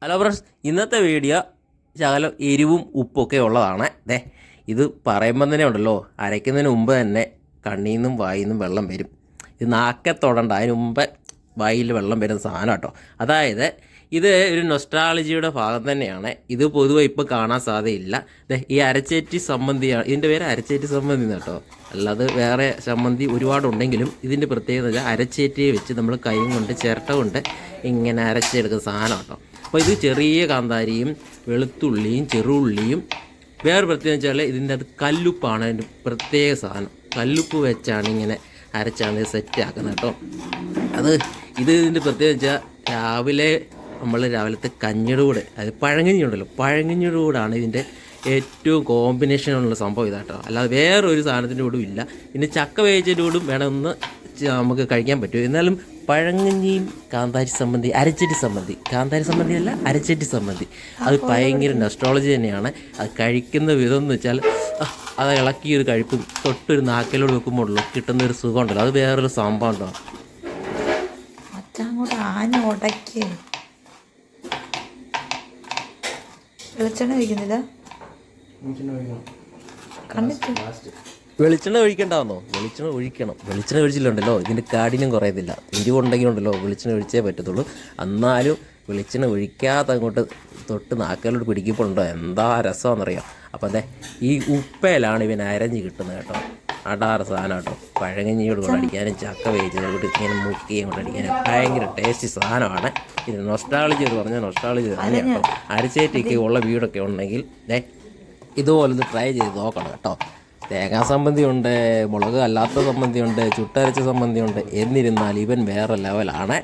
Hello friends, ഇന്നത്തെ video ശകലം എരിവും ഉപ്പൊക്കെ ഉള്ളതാണ്. ഇത് പറയുമ്പം തന്നെ ഉണ്ടല്ലോ, അരയ്ക്കുന്നതിന് മുമ്പ് തന്നെ കണ്ണിൽ നിന്നും വായിൽ നിന്നും വെള്ളം വരും. ഇത് നാക്കത്തൊടണ്ട, അതിന് മുമ്പ് വായിൽ വെള്ളം വരുന്ന സാധനം കേട്ടോ. അതായത് ഇത് ഒരു നൊസ്റ്റാളജിയുടെ ഭാഗം തന്നെയാണ്. ഇത് പൊതുവെ ഇപ്പോൾ കാണാൻ സാധ്യതയില്ല. ഈ അരച്ചേറ്റി സംബന്ധിയാണ് ഇതിൻ്റെ പേര്, അരച്ചേറ്റി സംബന്ധി കേട്ടോ. അല്ലാതെ വേറെ സംബന്ധി ഒരുപാടുണ്ടെങ്കിലും ഇതിൻ്റെ പ്രത്യേകത വെച്ചാൽ അരച്ചേറ്റിയെ വെച്ച് നമ്മൾ കൈ കൊണ്ട് ചിരട്ട കൊണ്ട് ഇങ്ങനെ അരച്ചെടുക്കുന്ന സാധനം കേട്ടോ. അപ്പോൾ ഇത് ചെറിയ കാന്താരിയും വെളുത്തുള്ളിയും ചെറുള്ളിയും വേറെ പ്രത്യേകം വെച്ചാൽ ഇതിൻ്റെ അത് കല്ലുപ്പാണ് അതിൻ്റെ പ്രത്യേക സാധനം. കല്ലുപ്പ് വെച്ചാണ് ഇങ്ങനെ അരച്ചാണ് ഇത് സെറ്റാക്കുന്നത് കേട്ടോ. ഇതിൻ്റെ പ്രത്യേകം വെച്ചാൽ രാവിലത്തെ കഞ്ഞിയുടെ കൂടെ, അത് പഴങ്കഞ്ഞി ഉണ്ടല്ലോ, പഴങ്കഞ്ഞിയുടെ കൂടാണ് ഇതിൻ്റെ ഏറ്റവും കോമ്പിനേഷനുള്ള സംഭവം ഇതാട്ടോ. അല്ലാതെ വേറൊരു സാധനത്തിൻ്റെ കൂടെ ഇല്ല. പിന്നെ ചക്ക വേവിച്ചതിൻ്റെ കൂടെ വേണമെന്ന് നമുക്ക് കഴിക്കാൻ പറ്റും. എന്നാലും പഴങ്കഞ്ഞിയും കാന്താരി സംബന്ധി, അരച്ചെട്ടി സംബന്ധി, കാന്താരി സംബന്ധി അല്ല അരച്ചെട്ടി സംബന്ധി, അത് ഭയങ്കര നൊസ്റ്റാളജി തന്നെയാണ്. അത് കഴിക്കുന്ന വിധം എന്ന് വെച്ചാൽ അത് ഇളക്കിയൊരു കഴിപ്പും തൊട്ടൊരു നാക്കിലോട് വെക്കുമ്പോഴല്ലോ കിട്ടുന്നൊരു സുഖം ഉണ്ടല്ലോ, അത് വേറൊരു സംഭവം ഉണ്ടോ. വെളിച്ചെണ്ണ ഒഴിക്കുന്നില്ല, വെളിച്ചെണ്ണ ഒഴിക്കണ്ടാവുന്നോ? വെളിച്ചെണ്ണ ഒഴിക്കണം. വെളിച്ചെണ്ണ ഒഴിച്ചില്ലുണ്ടല്ലോ ഇതിൻ്റെ കാഠിന്യം കുറയത്തില്ല. എരിവുണ്ടെങ്കിൽ ഉണ്ടല്ലോ വെളിച്ചെണ്ണ ഒഴിച്ചേ പറ്റത്തുള്ളൂ. എന്നാലും വെളിച്ചെണ്ണ ഒഴിക്കാതെ അങ്ങോട്ട് തൊട്ട് നാക്കലോട്ട് പിടിക്കുമ്പോഴുണ്ടോ എന്താ രസമാണെന്നറിയാം. അപ്പം ഈ ഉപ്പയിലാണ് ഇവൻ അരഞ്ഞ് കിട്ടുന്നത് കേട്ടോ. അടാറ് സാധനം കേട്ടോ. പഴങ്കഞ്ഞിയോട് കൊണ്ട് അടിക്കാനും ചക്ക വേവിച്ചതോട് ഇങ്ങനെ മുക്കിയും കൊണ്ട് അടിക്കാനും ഭയങ്കര ടേസ്റ്റി സാധനമാണ്. ഇത് നൊസ്റ്റാളജി എന്ന് പറഞ്ഞാൽ നൊസ്റ്റാളജി തന്നെ കേട്ടോ. അരച്ചേറ്റൊക്കെ ഉള്ള വീടൊക്കെ ഉണ്ടെങ്കിൽ ഇതുപോലൊന്ന് ട്രൈ ചെയ്ത് നോക്കണം കേട്ടോ. തേങ്ങാ സംബന്ധിയുണ്ട്, മുളക് അല്ലാത്ത സംബന്ധിയുണ്ട്, ചുട്ടരച്ച സംബന്ധിയുണ്ട്. എന്നിരുന്നാൽ ഇവൻ വേറെ ലെവലാണ്.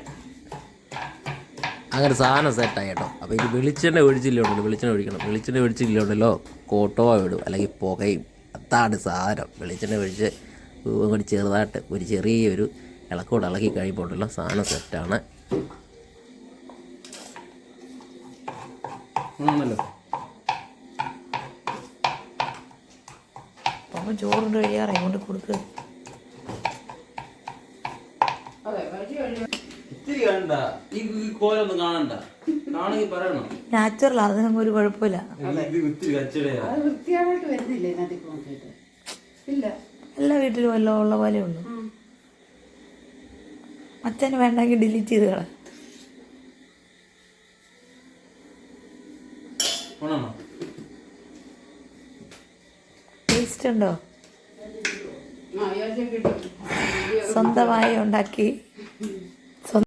അങ്ങനെ സാധനം സെറ്റായി കേട്ടോ. അപ്പോൾ ഇത് വെളിച്ചെണ്ണ ഒഴിച്ചില്ലുണ്ടല്ലോ, വെളിച്ചെണ്ണ ഒഴിക്കണം. വെളിച്ചെണ്ണ ഒഴിച്ചില്ലുണ്ടല്ലോ കോട്ടോ ഇടും, അല്ലെങ്കിൽ പുകയും. അതാണ് സാധനം. വെളിച്ചെണ്ണ ഒഴിച്ച് അങ്ങോട്ട് ചെറുതായിട്ട് ഒരു ചെറിയൊരു ഇളക്കോട് ഇളക്കി കഴിയുമ്പോഴല്ലോ സാധനം സെറ്റാണ്. ചോറുണ്ട് കഴിയാറേ കൊണ്ട് കൊടുക്കുക. നാച്ചുറൽ, അതിനൊന്നും ഒരു കുഴപ്പമില്ല. എല്ലാ വീട്ടിലും എല്ലാം ഉള്ള പോലെ ഉള്ളു. അച്ഛന് വേണ്ടെങ്കിൽ ഡിലീറ്റ് ചെയ്ത് കള. ടേസ്റ്റ് ഉണ്ടോ? സ്വന്തമായി ഉണ്ടാക്കി